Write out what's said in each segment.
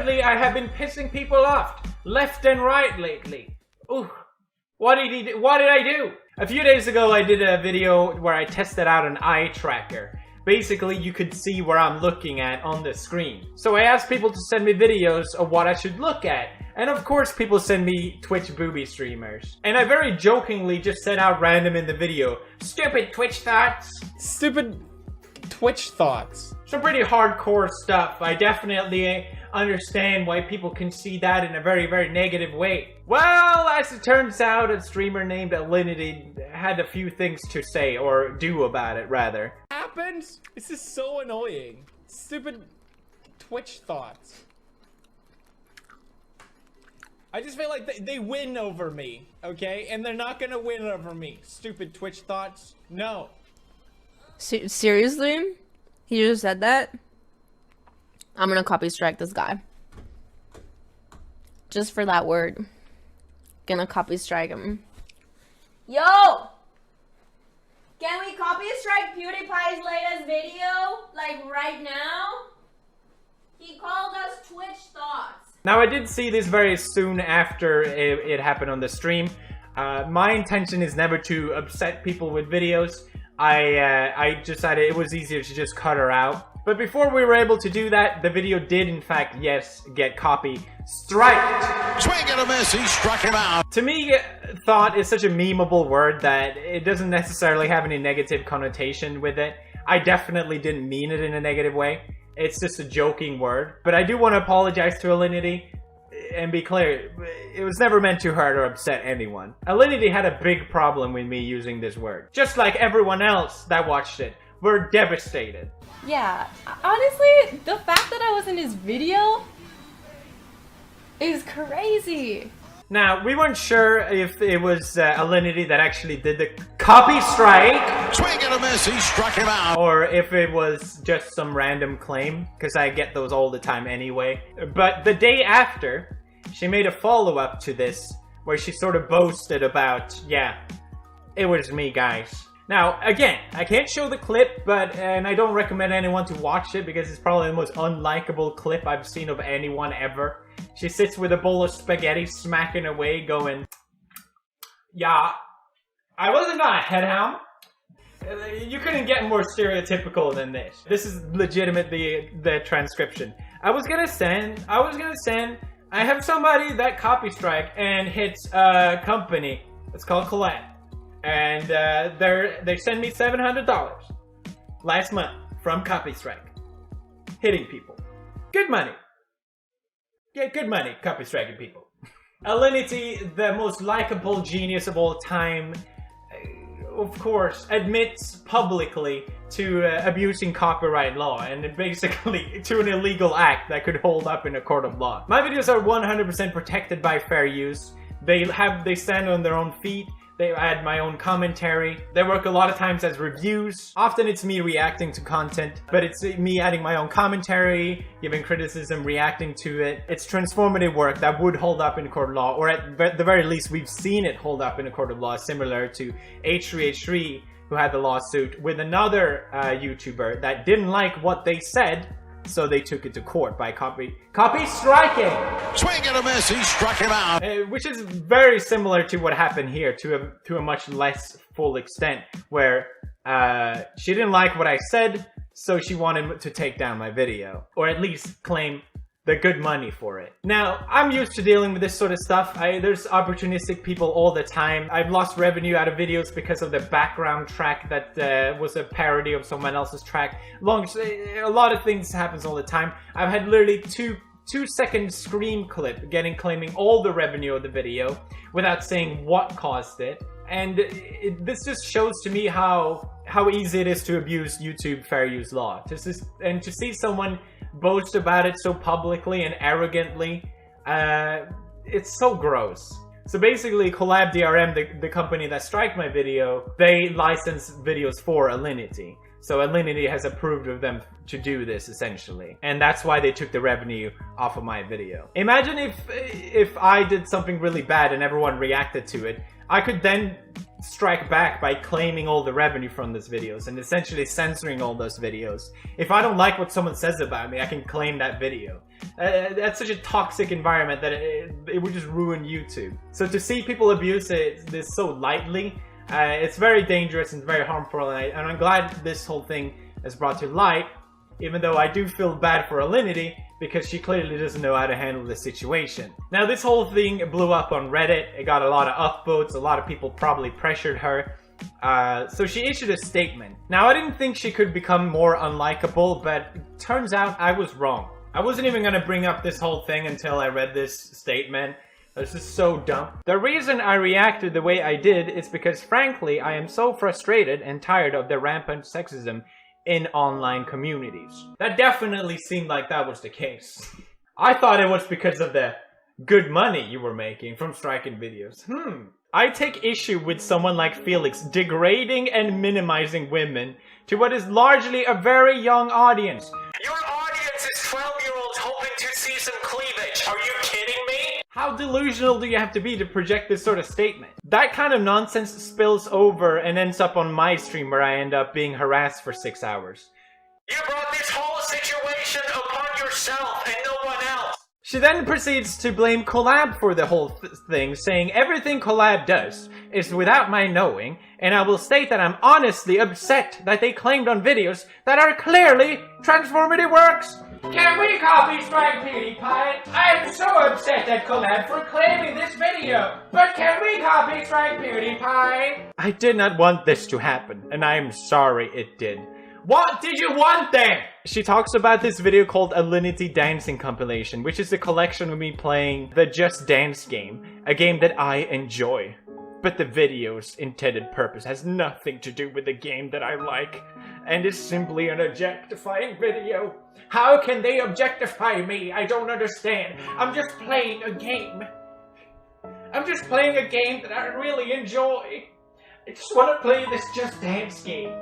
apparently I have been pissing people off left and right lately. Ooh, what did I do? A few days ago I did a video where I tested out an eye tracker. Basically, you could see where I'm looking at on the screen. So I asked people to send me videos of what I should look at. And of course, people send me Twitch booby streamers. And I very jokingly just said out random in the video, stupid Twitch thoughts. Stupid Twitch thoughts. Some pretty hardcore stuff. I definitely understand why people can see that in a very, very negative way. Well, as it turns out, a streamer named Alinity had a few things to say, or do about it, rather. Happens? This is so annoying. Stupid Twitch thoughts. I just feel like they win over me, okay? And they're not gonna win over me. Stupid Twitch thoughts. No. Seriously? He just said that? I'm gonna copy strike this guy. Just for that word. Gonna copy strike him. Yo! Can we copy strike PewDiePie's latest video? Like right now? He called us Twitch thoughts. Now I did see this very soon after it happened on the stream. My intention is never to upset people with videos. I decided it was easier to just cut her out. But before we were able to do that, the video did in fact, yes, get copy striked. Swing and a miss, he struck him out. To me, thought is such a memeable word that it doesn't necessarily have any negative connotation with it. I definitely didn't mean it in a negative way. It's just a joking word. But I do want to apologize to Alinity and be clear, it was never meant to hurt or upset anyone. Alinity had a big problem with me using this word. Just like everyone else that watched it, were devastated. Yeah, honestly, the fact that I was in his video is crazy. Now, we weren't sure if it was Alinity that actually did the copy strike. Swing and a miss, he struck him out. Or if it was just some random claim, because I get those all the time anyway. But the day after, she made a follow-up to this, where she sort of boasted about, yeah, it was me, guys. Now, again, I can't show the clip, and I don't recommend anyone to watch it because it's probably the most unlikable clip I've seen of anyone ever. She sits with a bowl of spaghetti smacking away going, yeah, I wasn't gonna head him. You couldn't get more stereotypical than this. This is legitimately the transcription. I was gonna send, I have somebody that copy strike and hits a company. It's called Collab. And they sent me $700 last month from copy strike. Hitting people. Good money. Yeah, good money, copy striking people. Alinity, the most likable genius of all time, of course, admits publicly to abusing copyright law and basically to an illegal act that could hold up in a court of law. My videos are 100% protected by fair use. They stand on their own feet. They add my own commentary. They work a lot of times as reviews. Often it's me reacting to content, but it's me adding my own commentary, giving criticism, reacting to it. It's transformative work that would hold up in a court of law, or at the very least, we've seen it hold up in a court of law, similar to H3H3, who had the lawsuit with another YouTuber that didn't like what they said, so they took it to court by copy striking. Swing and a miss, he struck him out. Which is very similar to what happened here to a much less full extent, where she didn't like what I said, so she wanted to take down my video, or at least claim the good money for it. Now, I'm used to dealing with this sort of stuff. There's opportunistic people all the time. I've lost revenue out of videos because of the background track that was a parody of someone else's track. A lot of things happens all the time. I've had literally two-second scream clip claiming all the revenue of the video without saying what caused it. And this just shows to me how easy it is to abuse YouTube fair use law. And to see someone boast about it so publicly and arrogantly, it's so gross. So basically, Collab DRM, the company that striked my video, they license videos for Alinity. So Alinity has approved of them to do this, essentially. And that's why they took the revenue off of my video. Imagine if I did something really bad and everyone reacted to it. I could then strike back by claiming all the revenue from those videos and essentially censoring all those videos. If I don't like what someone says about me, I can claim that video. That's such a toxic environment that it would just ruin YouTube. So to see people abuse this so lightly, it's very dangerous and very harmful, and I'm glad this whole thing is brought to light, even though I do feel bad for Alinity, because she clearly doesn't know how to handle the situation. Now, this whole thing blew up on Reddit. It got a lot of upvotes. A lot of people probably pressured her. So she issued a statement. Now, I didn't think she could become more unlikable, but turns out I was wrong. I wasn't even gonna bring up this whole thing until I read this statement. This is so dumb. The reason I reacted the way I did is because, frankly, I am so frustrated and tired of the rampant sexism in online communities. That definitely seemed like that was the case. I thought it was because of the good money you were making from striking videos. I take issue with someone like Felix degrading and minimizing women to what is largely a very young audience. Your audience is 12-year-olds hoping to see some cleavage. Are you kidding me? How delusional do you have to be to project this sort of statement? That kind of nonsense spills over and ends up on my stream where I end up being harassed for 6 hours. You brought this whole situation upon yourself and no one else. She then proceeds to blame Collab for the whole thing, saying everything Collab does is without my knowing, and I will state that I'm honestly upset that they claimed on videos that are clearly transformative works. Can we copy strike PewDiePie? I'm so upset at Collab for claiming this video, but can we copy strike PewDiePie? I did not want this to happen, and I am sorry it did. What did you want then? She talks about this video called Alinity Dancing Compilation, which is a collection of me playing the Just Dance game, a game that I enjoy. But the video's intended purpose has nothing to do with the game that I like, and is simply an objectifying video. How can they objectify me? I don't understand. I'm just playing a game. I'm just playing a game that I really enjoy. I just want to play this Just Dance game.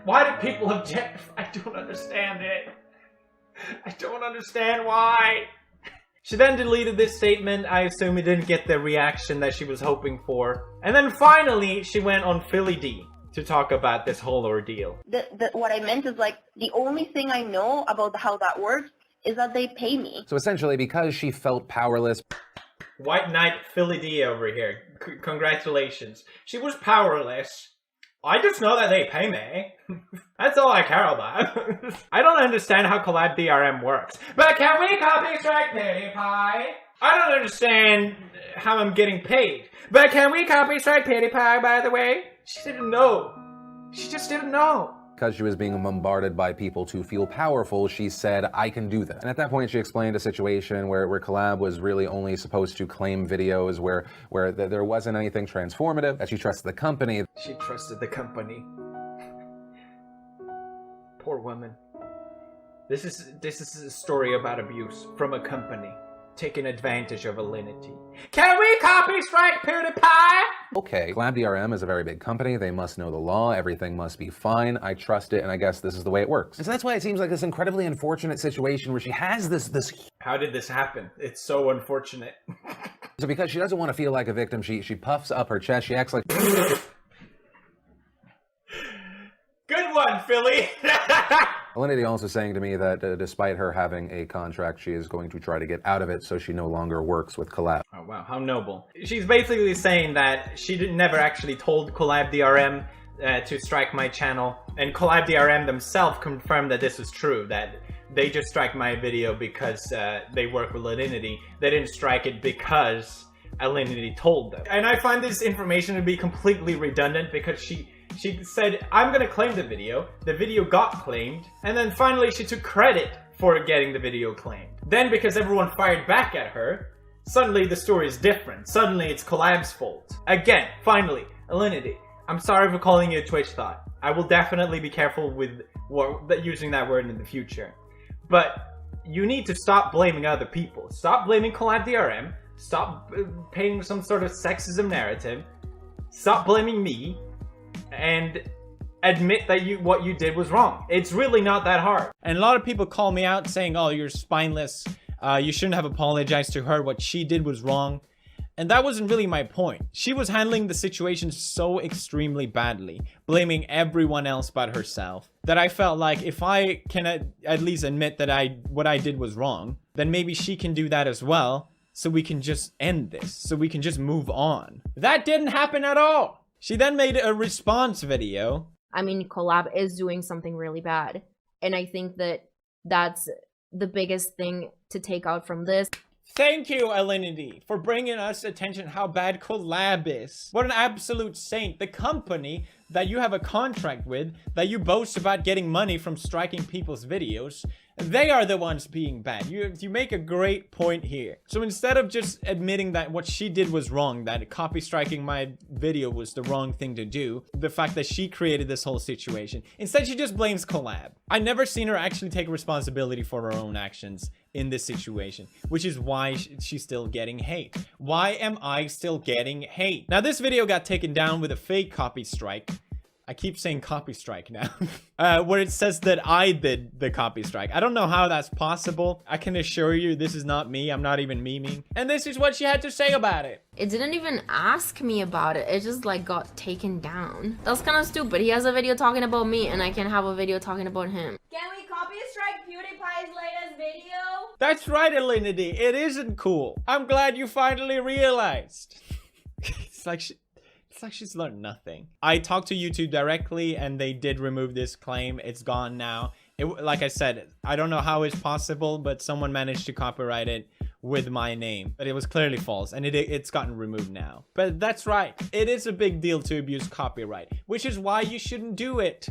Why do people objectify? I don't understand it. I don't understand why. She then deleted this statement. I assume it didn't get the reaction that she was hoping for. And then finally, she went on Philly D to talk about this whole ordeal. What I meant is, like, the only thing I know about how that works is that they pay me. So essentially, because she felt powerless. White Knight Philly D over here. Congratulations. She was powerless. I just know that they pay me. That's all I care about. I don't understand how Collab DRM works. But can we copy strike PewDiePie? I don't understand how I'm getting paid. But can we copy strike PewDiePie, by the way? She didn't know. She just didn't know. Because she was being bombarded by people to feel powerful, she said, I can do that. And at that point, she explained a situation where Collab was really only supposed to claim videos where there wasn't anything transformative, that she trusted the company. She trusted the company. Poor woman. This is a story about abuse from a company taking advantage of Alinity. Can we copy strike PewDiePie? Okay, Collab DRM is a very big company. They must know the law. Everything must be fine. I trust it, and I guess this is the way it works. And so that's why it seems like this incredibly unfortunate situation where she has this. How did this happen? It's so unfortunate. So because she doesn't want to feel like a victim, she puffs up her chest. She acts like. Good one, Philly. Alinity also saying to me that despite her having a contract, she is going to try to get out of it, so she no longer works with Collab. Oh wow, how noble. She's basically saying that she never actually told Collab DRM to strike my channel, and Collab DRM themselves confirmed that this was true, that they just strike my video because they work with Alinity. They didn't strike it because Alinity told them. And I find this information to be completely redundant because she said, I'm gonna claim the video got claimed, and then finally she took credit for getting the video claimed. Then because everyone fired back at her, suddenly the story is different. Suddenly it's Collab's fault. Again, finally, Alinity, I'm sorry for calling you a Twitch thought. I will definitely be careful with using that word in the future. But you need to stop blaming other people. Stop blaming Collab DRM. Stop painting some sort of sexism narrative. Stop blaming me. And admit that what you did was wrong. It's really not that hard. And a lot of people call me out saying, oh, you're spineless. You shouldn't have apologized to her. What she did was wrong. And that wasn't really my point. She was handling the situation so extremely badly, blaming everyone else but herself, that I felt like if I can at least admit that what I did was wrong, then maybe she can do that as well, so we can just end this, so we can just move on. That didn't happen at all. She then made a response video. I mean, collab is doing something really bad. And I think that that's the biggest thing to take out from this. Thank you, Alinity, for bringing us attention how bad collab is. What an absolute saint. The company that you have a contract with, that you boast about getting money from striking people's videos, they are the ones being bad. You make a great point here. So instead of just admitting that what she did was wrong, that copy striking my video was the wrong thing to do, the fact that she created this whole situation, instead she just blames collab. I never seen her actually take responsibility for her own actions in this situation, which is why she's still getting hate. Why am I still getting hate? Now, this video got taken down with a fake copy strike. I keep saying copy strike now. Where it says that I did the copy strike. I don't know how that's possible. I can assure you this is not me. I'm not even memeing. And this is what she had to say about it. It didn't even ask me about it. It just like got taken down. That's kind of stupid. He has a video talking about me and I can have a video talking about him. Can we copy strike PewDiePie's latest video? That's right, Alinity. It isn't cool. I'm glad you finally realized. It's like she's learned nothing. I talked to YouTube directly and they did remove this claim. It's gone now. Like I said, I don't know how it's possible, but someone managed to copyright it with my name. But it was clearly false and it's gotten removed now. But that's right. It is a big deal to abuse copyright, which is why you shouldn't do it.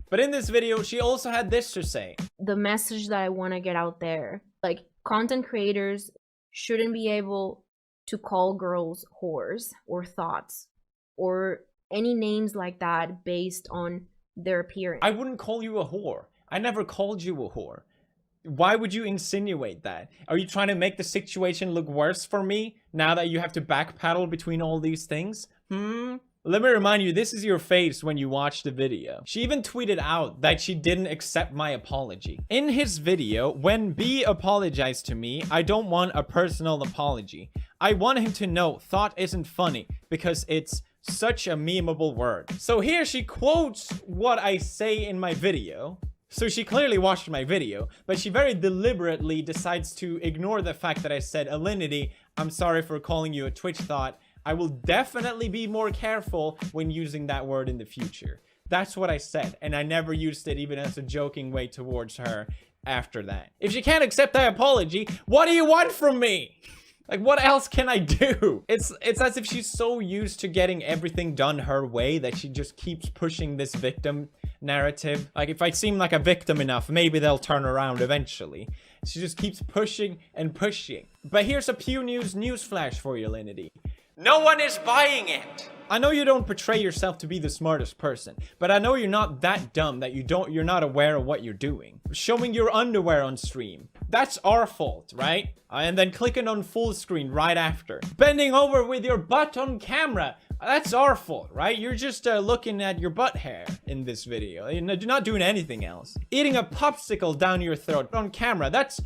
But in this video, she also had this to say. The message that I want to get out there, like content creators shouldn't be able to call girls whores or thoughts or any names like that based on their appearance. I wouldn't call you a whore. I never called you a whore. Why would you insinuate that? Are you trying to make the situation look worse for me now that you have to backpedal between all these things? Let me remind you, this is your face when you watch the video. She even tweeted out that she didn't accept my apology. In his video, when B apologized to me, I don't want a personal apology. I want him to know thought isn't funny because it's such a memeable word. So here she quotes what I say in my video. So she clearly watched my video, but she very deliberately decides to ignore the fact that I said, Alinity, I'm sorry for calling you a Twitch thought. I will definitely be more careful when using that word in the future. That's what I said, and I never used it even as a joking way towards her after that. If she can't accept that apology, what do you want from me? Like, what else can I do? It's as if she's so used to getting everything done her way that she just keeps pushing this victim narrative. Like, if I seem like a victim enough, maybe they'll turn around eventually. She just keeps pushing and pushing. But here's a Pew News newsflash for you, Alinity. No one is buying it. I know you don't portray yourself to be the smartest person, but I know you're not that dumb that you're not aware of what you're doing. Showing your underwear on stream, that's our fault, right? And then clicking on full screen right after. Bending over with your butt on camera, that's our fault, right? You're just looking at your butt hair in this video. You're not doing anything else. Eating a popsicle down your throat on camera, that's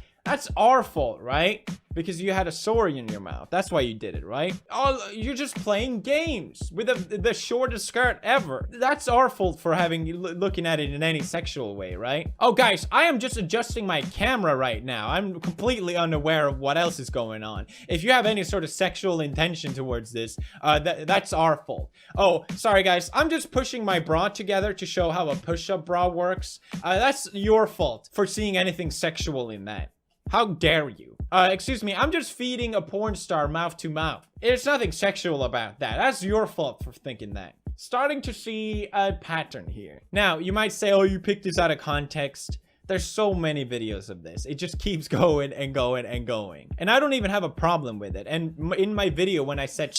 our fault, right? Because you had a sore in your mouth. That's why you did it, right? Oh, you're just playing games with the shortest skirt ever. That's our fault for looking at it in any sexual way, right? Oh, guys, I am just adjusting my camera right now. I'm completely unaware of what else is going on. If you have any sort of sexual intention towards this, that's our fault. Oh, sorry, guys. I'm just pushing my bra together to show how a push-up bra works. That's your fault for seeing anything sexual in that. How dare you? Excuse me, I'm just feeding a porn star mouth to mouth. There's nothing sexual about that. That's your fault for thinking that. Starting to see a pattern here. Now, you might say, oh, you picked this out of context. There's so many videos of this. It just keeps going and going and going. And I don't even have a problem with it. And in my video, when I said,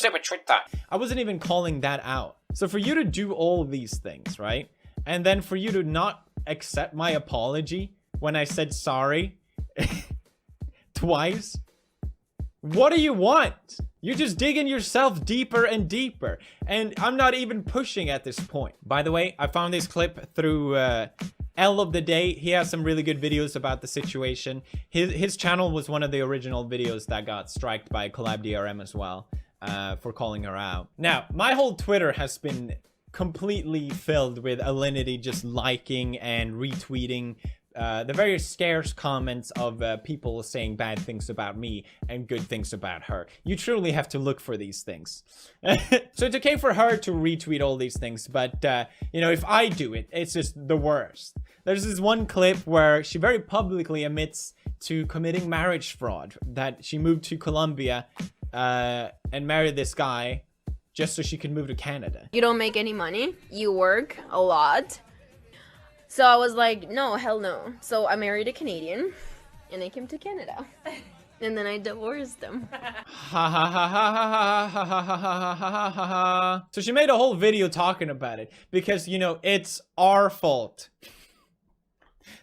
I wasn't even calling that out. So for you to do all these things, right? And then for you to not accept my apology when I said sorry, twice? What do you want? You're just digging yourself deeper and deeper. And I'm not even pushing at this point. By the way, I found this clip through L of the day, he has some really good videos about the situation. His channel was one of the original videos that got striked by Collab DRM as well, for calling her out. Now, my whole Twitter has been completely filled with Alinity just liking and retweeting the very scarce comments of people saying bad things about me and good things about her. You truly have to look for these things. So it's okay for her to retweet all these things, but you know, if I do it, it's just the worst. There's this one clip where she very publicly admits to committing marriage fraud, that she moved to Colombia and married this guy just so she could move to Canada. You don't make any money, you work a lot. So I was like, no, hell no. So I married a Canadian and I came to Canada. And then I divorced him. Ha ha ha ha ha ha ha ha ha ha ha ha. So she made a whole video talking about it because, you know, it's our fault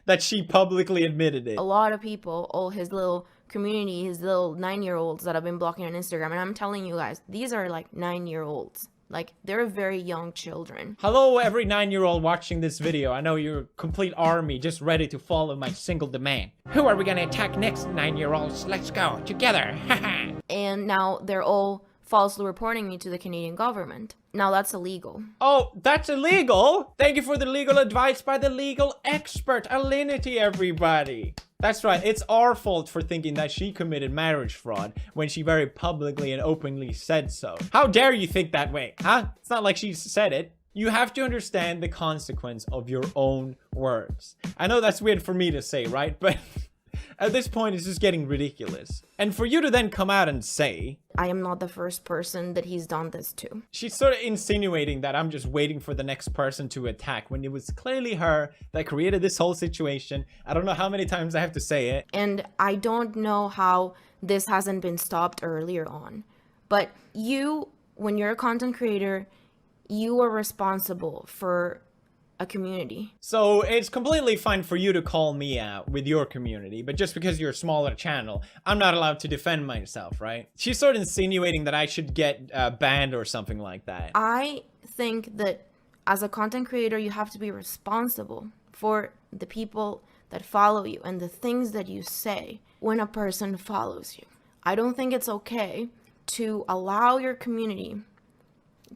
that she publicly admitted it. A lot of people, all his little community, his little 9-year-olds that I've been blocking on Instagram, and I'm telling you guys, these are like 9-year-olds. Like, they're very young children. Hello, every 9-year-old watching this video. I know you're a complete army just ready to follow my single demand. Who are we gonna attack next, 9-year-olds? Let's go together. And now they're all falsely reporting me to the Canadian government. Now that's illegal. Oh, that's illegal? Thank you for the legal advice by the legal expert, Alinity, everybody. That's right, it's our fault for thinking that she committed marriage fraud when she very publicly and openly said so. How dare you think that way, huh? It's not like she said it. You have to understand the consequence of your own words. I know that's weird for me to say, right? But at this point, it's just getting ridiculous. And for you to then come out and say, I am not the first person that he's done this to. She's sort of insinuating that I'm just waiting for the next person to attack when it was clearly her that created this whole situation. I don't know how many times I have to say it. And I don't know how this hasn't been stopped earlier on. But you, when you're a content creator, you are responsible for a community. So it's completely fine for you to call me out with your community, but just because you're a smaller channel, I'm not allowed to defend myself, right? She's sort of insinuating that I should get banned or something like that. I think that as a content creator, you have to be responsible for the people that follow you and the things that you say when a person follows you. I don't think it's okay to allow your community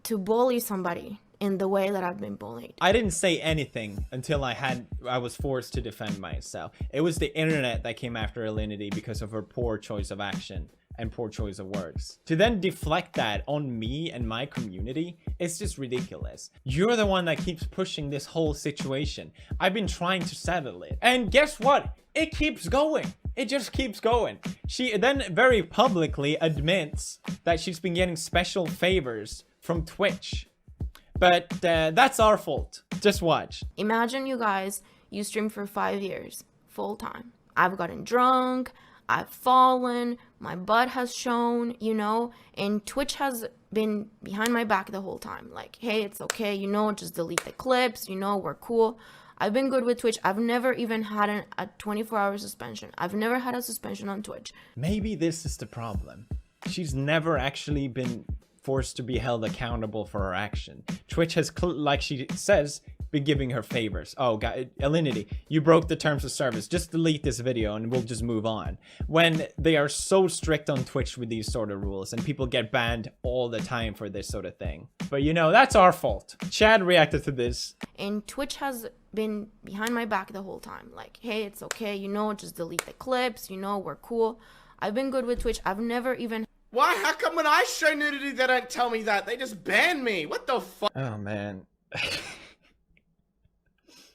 to bully somebody in the way that I've been bullied. I didn't say anything until I was forced to defend myself. It was the internet that came after Alinity because of her poor choice of action and poor choice of words. To then deflect that on me and my community, it's just ridiculous. You're the one that keeps pushing this whole situation. I've been trying to settle it. And guess what? It keeps going. It just keeps going. She then very publicly admits that she's been getting special favors from Twitch. But that's our fault. Just watch. Imagine you guys, you stream for 5 years, full time. I've gotten drunk, I've fallen, my butt has shown, you know, and Twitch has been behind my back the whole time. Like, hey, it's okay, you know, just delete the clips, you know, we're cool. I've been good with Twitch. I've never even had a 24-hour suspension. I've never had a suspension on Twitch. Maybe this is the problem. She's never actually been forced to be held accountable for her action. Twitch has, like she says, been giving her favors. Oh, God, Alinity, you broke the terms of service. Just delete this video and we'll just move on. When they are so strict on Twitch with these sort of rules and people get banned all the time for this sort of thing. But you know, that's our fault. Chad reacted to this. And Twitch has been behind my back the whole time. Like, hey, it's okay, you know, just delete the clips, you know, we're cool. I've been good with Twitch. I've never even... Why? How come when I show nudity, they don't tell me that? They just ban me. What the fuck? Oh, man.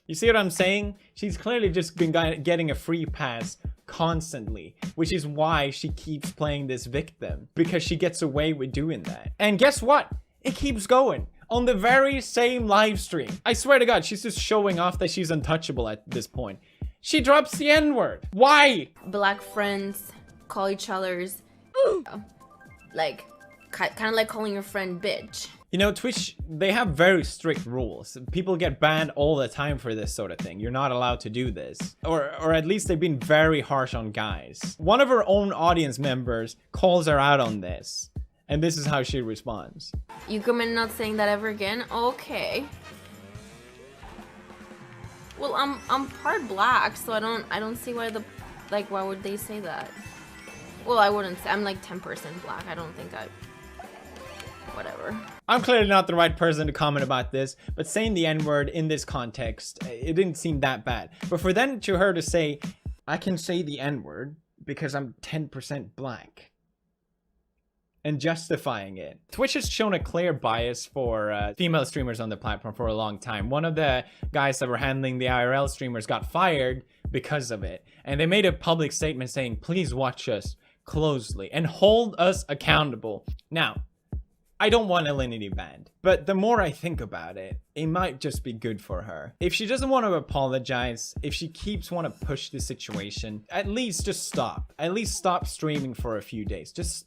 You see what I'm saying? She's clearly just been getting a free pass constantly, which is why she keeps playing this victim, because she gets away with doing that. And guess what? It keeps going on the very same live stream. I swear to God, she's just showing off that she's untouchable at this point. She drops the N-word. Why? Black friends call each other's like, kind of like calling your friend bitch. You know, Twitch, they have very strict rules. People get banned all the time for this sort of thing. You're not allowed to do this. Or at least they've been very harsh on guys. One of her own audience members calls her out on this. And this is how she responds. You commit not saying that ever again? Okay. Well, I'm part black, so I don't see why why would they say that? Well, I wouldn't say. I'm like 10% black. I don't think whatever. I'm clearly not the right person to comment about this, but saying the N-word in this context, it didn't seem that bad. But for her to say, I can say the N-word because I'm 10% black, and justifying it. Twitch has shown a clear bias for female streamers on the platform for a long time. One of the guys that were handling the IRL streamers got fired because of it. And they made a public statement saying, please watch us closely and hold us accountable. Now, I don't want Alinity banned, but the more I think about it, it might just be good for her. If she doesn't want to apologize, if she keeps want to push the situation, at least just stop. At least stop streaming for a few days. Just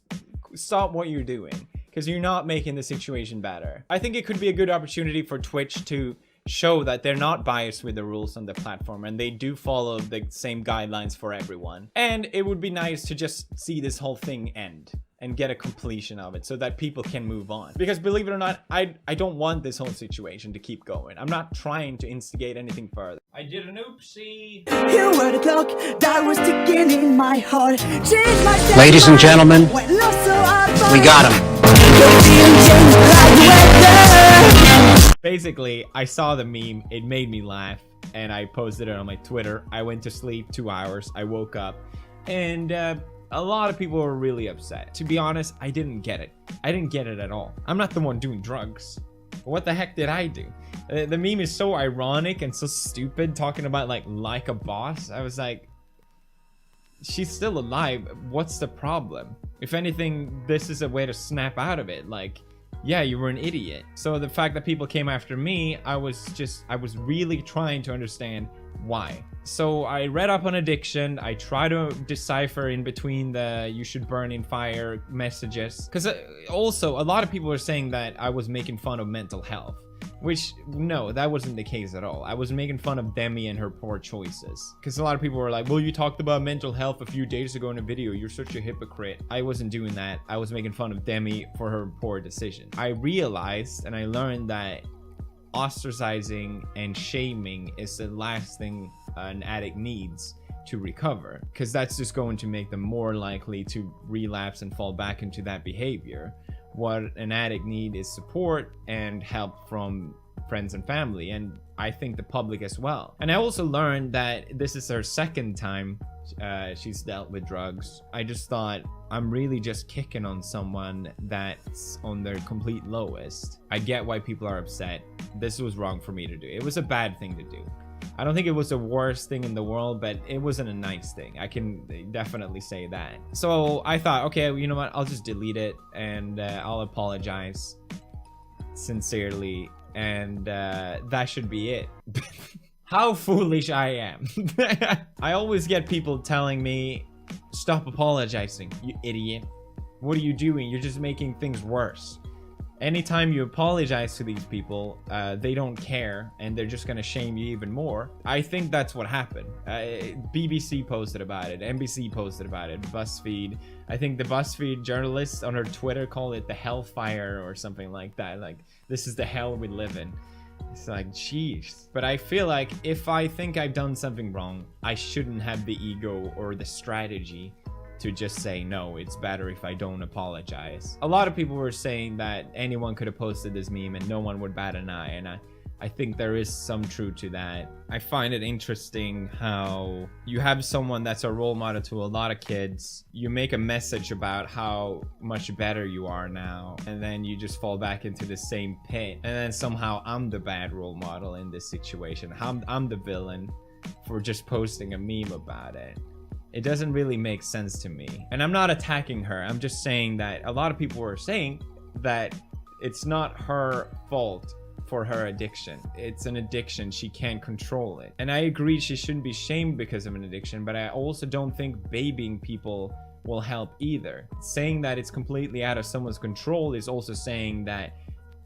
stop what you're doing, because you're not making the situation better. I think it could be a good opportunity for Twitch to show that they're not biased with the rules on the platform and they do follow the same guidelines for everyone. And it would be nice to just see this whole thing end and get a completion of it so that people can move on. Because believe it or not, I don't want this whole situation to keep going. I'm not trying to instigate anything further. I did an oopsie. You were the clock that was ticking in my heart. Ladies and gentlemen, we got him. Basically, I saw the meme, it made me laugh, and I posted it on my Twitter. I went to sleep 2 hours, I woke up, and a lot of people were really upset. To be honest, I didn't get it. I didn't get it at all. I'm not the one doing drugs. What the heck did I do? The meme is so ironic and so stupid, talking about like a boss. I was like, she's still alive. What's the problem? If anything, this is a way to snap out of it. Like, yeah, you were an idiot. So the fact that people came after me, I was really trying to understand why. So I read up on addiction. I try to decipher in between the you should burn in fire messages. Because also, a lot of people were saying that I was making fun of mental health. Which, no, that wasn't the case at all. I was making fun of Demi and her poor choices. Because a lot of people were like, well, you talked about mental health a few days ago in a video. You're such a hypocrite. I wasn't doing that. I was making fun of Demi for her poor decision. I realized and I learned that ostracizing and shaming is the last thing an addict needs to recover. Because that's just going to make them more likely to relapse and fall back into that behavior. What an addict needs is support and help from friends and family, and I think the public as well. And I also learned that this is her second time she's dealt with drugs. I just thought, I'm really just kicking on someone that's on their complete lowest. I get why people are upset. This was wrong for me to do. It was a bad thing to do. I don't think it was the worst thing in the world, but it wasn't a nice thing. I can definitely say that. So I thought, okay, you know what? I'll just delete it and I'll apologize sincerely, and that should be it. How foolish I am. I always get people telling me, stop apologizing, you idiot. What are you doing? You're just making things worse. Anytime you apologize to these people, they don't care and they're just gonna shame you even more. I think that's what happened. BBC posted about it, NBC posted about it, BuzzFeed. I think the BuzzFeed journalist on her Twitter called it the hellfire or something like that. Like, this is the hell we live in. It's like, jeez. But I feel like if I think I've done something wrong, I shouldn't have the ego or the strategy to just say, no, it's better if I don't apologize. A lot of people were saying that anyone could have posted this meme and no one would bat an eye, and I think there is some truth to that. I find it interesting how you have someone that's a role model to a lot of kids. You make a message about how much better you are now, and then you just fall back into the same pit. And then somehow I'm the bad role model in this situation. I'm the villain for just posting a meme about it. It doesn't really make sense to me. And I'm not attacking her. I'm just saying that a lot of people were saying that it's not her fault for her addiction. It's an addiction. She can't control it. And I agree she shouldn't be shamed because of an addiction, but I also don't think babying people will help either. Saying that it's completely out of someone's control is also saying that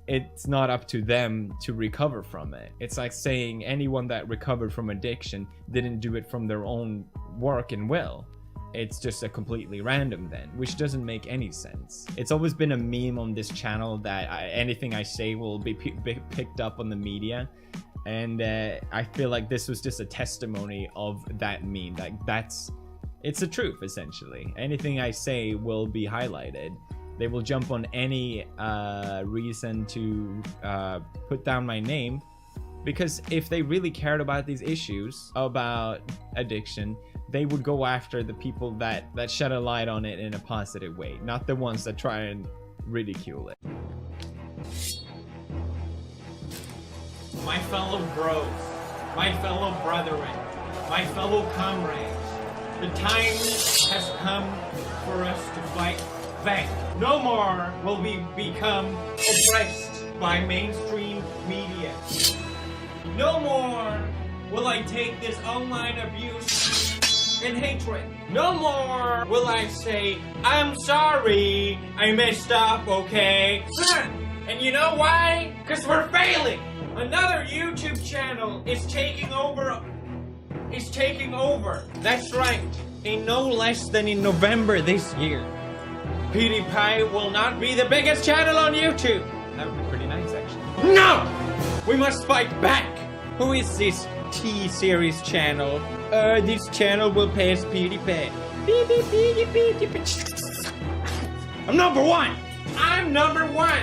it's not up to them to recover from it. It's like saying anyone that recovered from addiction didn't do it from their own work and will. It's just a completely random then, which doesn't make any sense. It's always been a meme on this channel that anything I say will be picked up on the media. And I feel like this was just a testimony of that meme. Like it's the truth, essentially. Anything I say will be highlighted. They will jump on any reason to put down my name, because if they really cared about these issues about addiction, they would go after the people that shed a light on it in a positive way, not the ones that try and ridicule it. My fellow bros, my fellow brethren, my fellow comrades, the time has come for us to fight back. No more will we become oppressed by mainstream media. No more will I take this online abuse and hatred. No more will I say, I'm sorry, I messed up, okay? And you know why? Because we're failing. Another YouTube channel is taking over. That's right. In no less than in November this year, PewDiePie will not be the biggest channel on YouTube. That would be pretty nice, actually. No! We must fight back. Who is this T-Series channel? This channel will pass PewDiePie. I'm number one. I'm number one.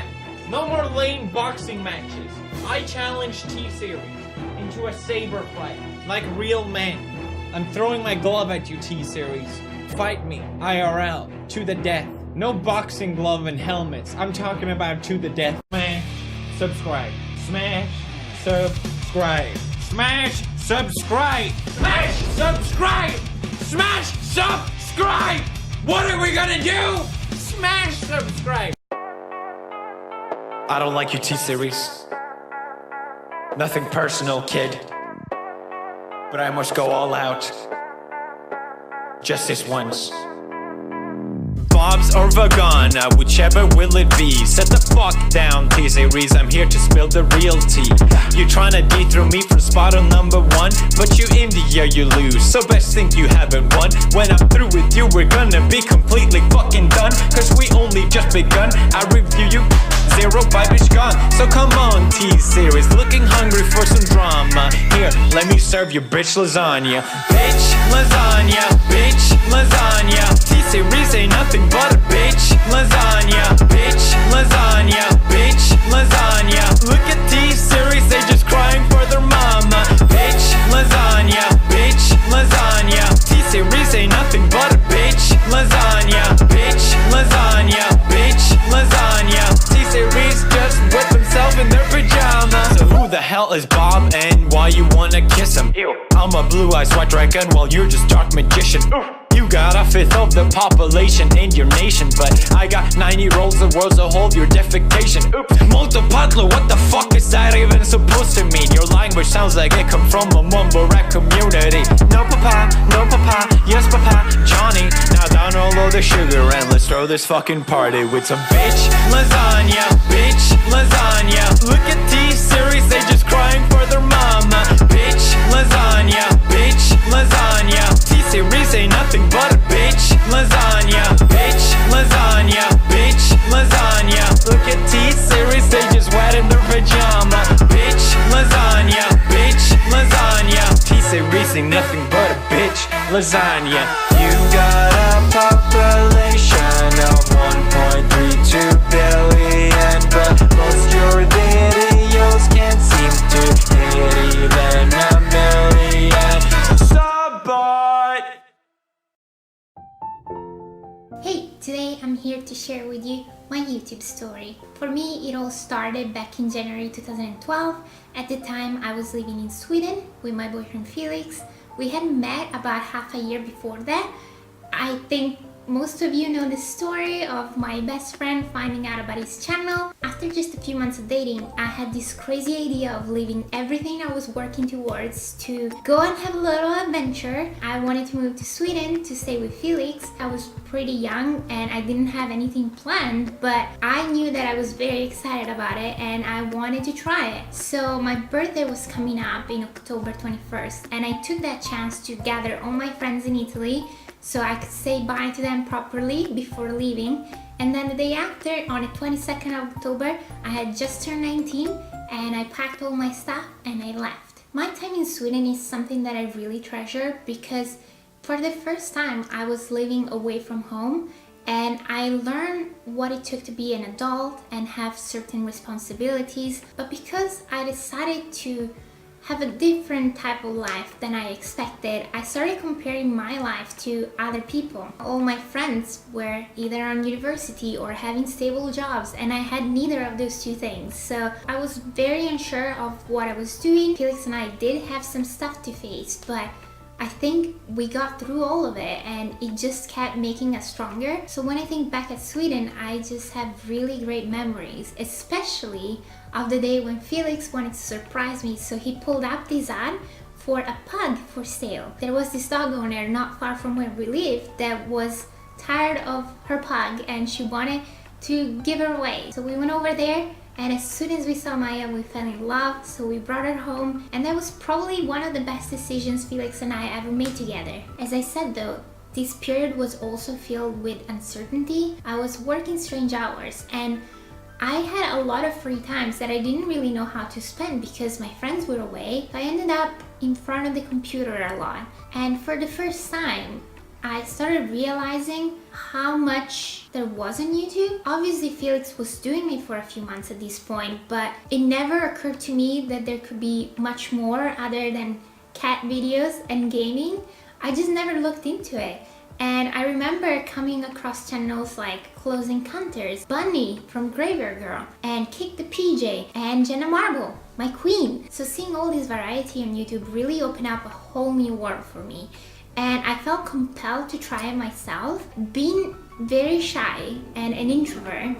No more lame boxing matches. I challenge T-Series into a saber fight, like real men. I'm throwing my glove at you, T-Series. Fight me, IRL, to the death. No boxing glove and helmets. I'm talking about to the death. Smash, subscribe. Smash, subscribe. Smash, subscribe. Smash, subscribe. Smash, subscribe. What are we gonna do? Smash, subscribe. I don't like your T-Series. Nothing personal, kid. But I must go all out. Just this once. Bob's or Vagana, whichever will it be. Set the fuck down, T-Series, I'm here to spill the real tea. You tryna dethrone me from spot on number one, but you India, you lose, so best think you haven't won. When I'm through with you, we're gonna be completely fucking done, cause we only just begun. I review you, 0 by bitch gone. So come on, T-Series, looking hungry for some drama. Here, let me serve you bitch lasagna. Bitch lasagna, bitch lasagna. T-Series ain't nothing but a bitch lasagna. Bitch lasagna, bitch lasagna. Look at T-Series, they just crying for their mama. Bitch lasagna, bitch lasagna. T-Series ain't nothing but a bitch lasagna. Bitch lasagna, bitch lasagna. T-Series just whip himself in their pajamas. So who the hell is Bob and why you wanna kiss him? Ew. I'm a blue-eyed white dragon while you're just dark magician. You got a fifth of the population in your nation, but I got 9 year olds, the world's a whole, your defecation. Oops, multipatlo, what the fuck is that even supposed to mean? Your language sounds like it come from a mumble rap community. No papa, yes papa, Johnny. Now down all of the sugar and let's throw this fucking party with some bitch lasagna, bitch lasagna. Look at T-Series, they just crying for their mama. Bitch lasagna, bitch lasagna. T-Series ain't nothing but a bitch lasagna. Bitch lasagna, bitch lasagna. Look at T-Series, they just wet in their pajama. Bitch lasagna, bitch lasagna. T-Series ain't nothing but a bitch lasagna. You got a population of 1.32 billion, but most your videos can't seem to hit even a million. Support. Hey, today I'm here to share with you my YouTube story. For me, it all started back in January 2012. At the time, I was living in Sweden with my boyfriend Felix. We had met about half a year before that. I think most of you know the story of my best friend finding out about his channel. After just a few months of dating, I had this crazy idea of leaving everything I was working towards to go and have a little adventure. I wanted to move to Sweden to stay with Felix. I was pretty young and I didn't have anything planned, but I knew that I was very excited about it and I wanted to try it. So my birthday was coming up in October 21st and I took that chance to gather all my friends in Italy so I could say bye to them properly before leaving. And then the day after, on the 22nd of October, I had just turned 19 and I packed all my stuff and I left. My time in Sweden is something that I really treasure because for the first time I was living away from home and I learned what it took to be an adult and have certain responsibilities. But because I decided to have a different type of life than I expected, I started comparing my life to other people. All my friends were either on university or having stable jobs, and I had neither of those two things. So I was very unsure of what I was doing. Felix and I did have some stuff to face, but I think we got through all of it and it just kept making us stronger. So when I think back at Sweden, I just have really great memories, especially of the day when Felix wanted to surprise me. So he pulled up this ad for a pug for sale. There was this dog owner not far from where we lived that was tired of her pug and she wanted to give her away. So we went over there, and as soon as we saw Maya, we fell in love, so we brought her home, and that was probably one of the best decisions Felix and I ever made together. As I said though, this period was also filled with uncertainty. I was working strange hours, and I had a lot of free times that I didn't really know how to spend because my friends were away. So I ended up in front of the computer a lot, and for the first time, I started realizing how much there was on YouTube. Obviously Felix was doing it for a few months at this point, but it never occurred to me that there could be much more other than cat videos and gaming. I just never looked into it. And I remember coming across channels like Close Encounters, Bunny from Graveyard Girl, and Kick the PJ, and Jenna Marble, my queen. So seeing all this variety on YouTube really opened up a whole new world for me. And I felt compelled to try it myself. Being very shy and an introvert,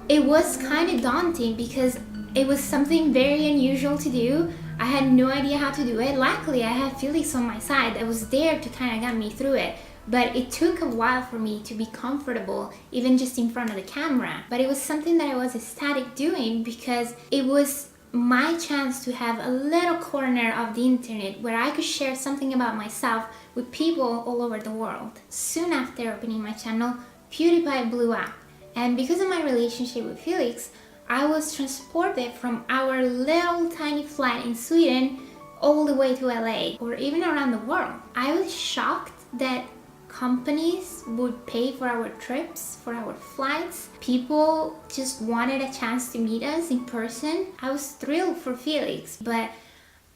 it was kind of daunting because it was something very unusual to do. I had no idea how to do it. Luckily, I had Felix on my side that was there to kind of get me through it. But it took a while for me to be comfortable, even just in front of the camera. But it was something that I was ecstatic doing because it was my chance to have a little corner of the internet where I could share something about myself with people all over the world. Soon after opening my channel, PewDiePie blew up. And because of my relationship with Felix, I was transported from our little tiny flat in Sweden all the way to LA or even around the world. I was shocked that companies would pay for our trips, for our flights. People just wanted a chance to meet us in person. I was thrilled for Felix, but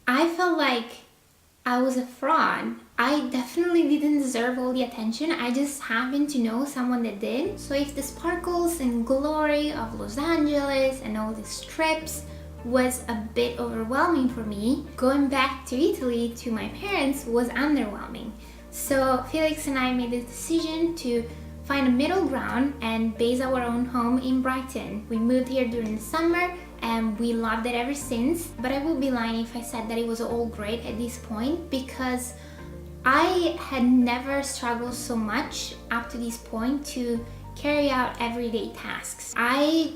I felt like I was a fraud. I definitely didn't deserve all the attention. I just happened to know someone that did. So if the sparkles and glory of Los Angeles and all these trips was a bit overwhelming for me, going back to Italy to my parents was underwhelming. So Felix and I made the decision to find a middle ground and base our own home in Brighton. We moved here during the summer and we loved it ever since. But I would be lying if I said that it was all great at this point because I had never struggled so much up to this point to carry out everyday tasks. I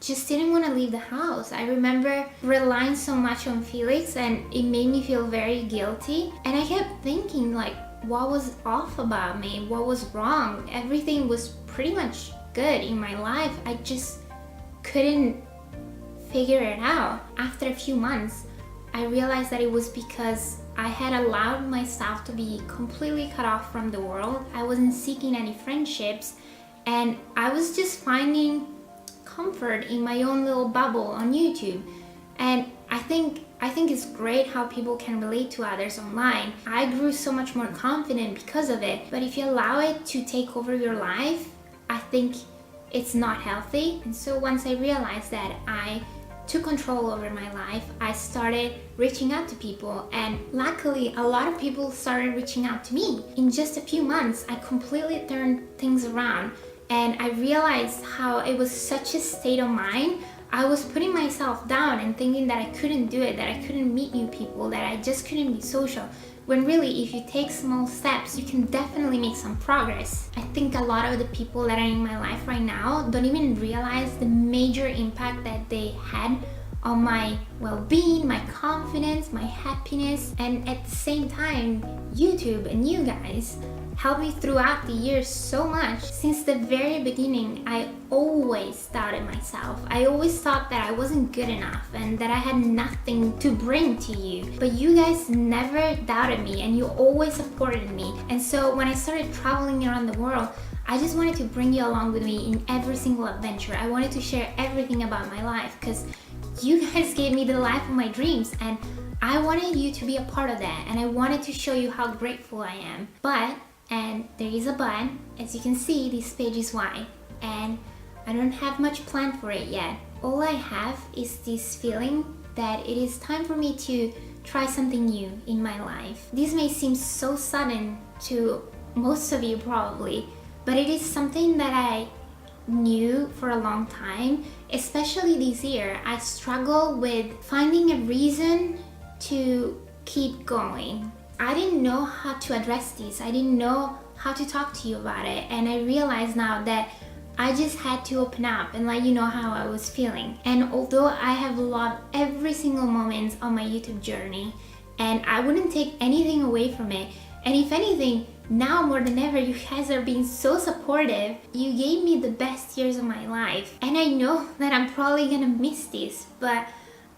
just didn't want to leave the house. I remember relying so much on Felix and it made me feel very guilty. And I kept thinking like, what was off about me? What was wrong? Everything was pretty much good in my life. I just couldn't figure it out. After a few months, I realized that it was because I had allowed myself to be completely cut off from the world. I wasn't seeking any friendships and I was just finding comfort in my own little bubble on YouTube. And I think it's great how people can relate to others online. I grew so much more confident because of it, but if you allow it to take over your life, I think it's not healthy. And so once I realized that I took control over my life, I started reaching out to people, and luckily a lot of people started reaching out to me. In just a few months, I completely turned things around, and I realized how it was such a state of mind. I was putting myself down and thinking that I couldn't do it, that I couldn't meet new people, that I just couldn't be social. When really, if you take small steps, you can definitely make some progress. I think a lot of the people that are in my life right now don't even realize the major impact that they had on my well-being, my confidence, my happiness, and at the same time, YouTube and you guys helped me throughout the years so much. Since the very beginning, I always doubted myself. I always thought that I wasn't good enough and that I had nothing to bring to you. But you guys never doubted me and you always supported me. And so when I started traveling around the world, I just wanted to bring you along with me in every single adventure. I wanted to share everything about my life because you guys gave me the life of my dreams and I wanted you to be a part of that, and I wanted to show you how grateful I am. But, and there is a but, as you can see, this page is wide and I don't have much planned for it yet. All I have is this feeling that it is time for me to try something new in my life. This may seem so sudden to most of you probably, but it is something that I knew for a long time. Especially this year, I struggle with finding a reason to keep going. I didn't know how to address this. I didn't know how to talk to you about it, and I realize now that I just had to open up and let you know how I was feeling. And although I have loved every single moment of my YouTube journey, and I wouldn't take anything away from it, and if anything, now more than ever, you guys are being so supportive. You gave me the best years of my life. And I know that I'm probably gonna miss this, but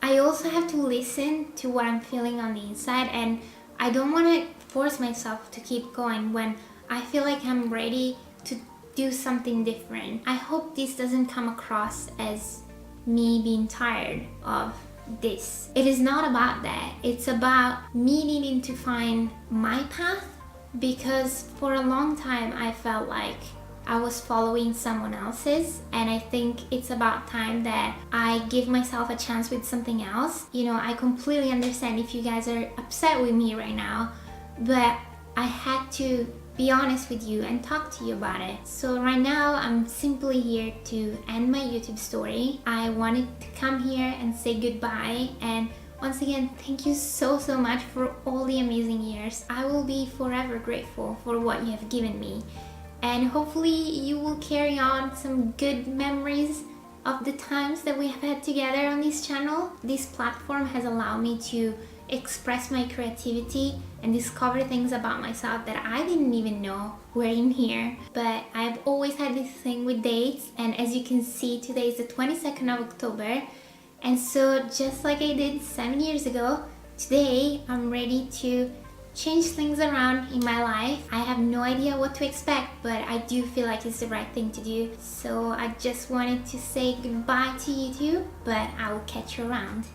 I also have to listen to what I'm feeling on the inside, and I don't want to force myself to keep going when I feel like I'm ready to do something different. I hope this doesn't come across as me being tired of this. It is not about that. It's about me needing to find my path, because for a long time I felt like I was following someone else's, and I think it's about time that I give myself a chance with something else. You know, I completely understand if you guys are upset with me right now, but I had to be honest with you and talk to you about it. So right now I'm simply here to end my YouTube story. I wanted to come here and say goodbye, and once again, thank you so much for all the amazing years. I will be forever grateful for what you have given me. And hopefully you will carry on some good memories of the times that we have had together on this channel. This platform has allowed me to express my creativity and discover things about myself that I didn't even know were in here. But I've always had this thing with dates, and as you can see, today is the 22nd of October. And so just like I did 7 years ago, today I'm ready to change things around in my life. I have no idea what to expect, but I do feel like it's the right thing to do. So I just wanted to say goodbye to YouTube, but I will catch you around.